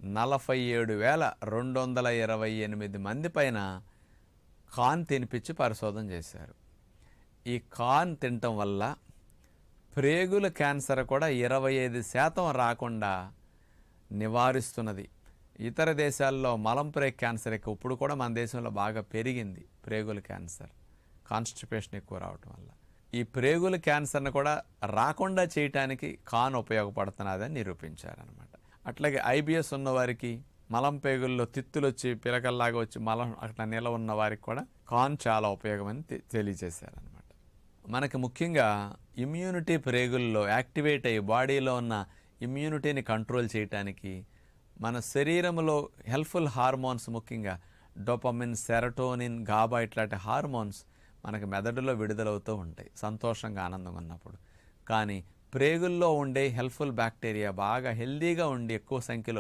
47,228 మంది పైన కార్న్ తినిపించి పరిశోధన చేశారు. ఈ కార్న్ తినటం వల్ల ప్రేగుల క్యాన్సర్ కూడా 25% రాకుండా నివారిస్తున్నది. ఇతర దేశాల్లో మలంప్రేగ్ క్యాన్సర్ ఎక్కువ, ఇప్పుడు కూడా మన దేశంలో బాగా పెరిగింది ప్రేగుల క్యాన్సర్, కాన్స్టిపేషన్ ఎక్కువ రావటం వల్ల. ఈ ప్రేగుల క్యాన్సర్ని కూడా రాకుండా చేయటానికి కార్న్ ఉపయోగపడుతున్నదని నిరూపించారనమాట. అట్లాగే ఐబిఎస్ ఉన్నవారికి, మలం పేగుల్లో తిత్తులు వచ్చి పిలకల్లాగా వచ్చి మలం అట్లా నిలవ ఉన్న వారికి కూడా కార్న్ చాలా ఉపయోగమని తెలియజేశారనమాట. మనకి ముఖ్యంగా ఇమ్యూనిటీ ప్రేగుల్లో యాక్టివేట్ అయ్యి బాడీలో ఉన్న ఇమ్యూనిటీని కంట్రోల్ చేయటానికి మన శరీరంలో హెల్ప్ఫుల్ హార్మోన్స్, ముఖ్యంగా డోపమిన్, సెరటోనిన్, గాబా ఇట్లాంటి హార్మోన్స్ మనకి మెదడులో విడుదలవుతూ ఉంటాయి సంతోషంగా, ఆనందంగా ఉన్నప్పుడు. కానీ ప్రేగుల్లో ఉండే హెల్ప్ఫుల్ బ్యాక్టీరియా బాగా హెల్దీగా ఉండి ఎక్కువ సంఖ్యలో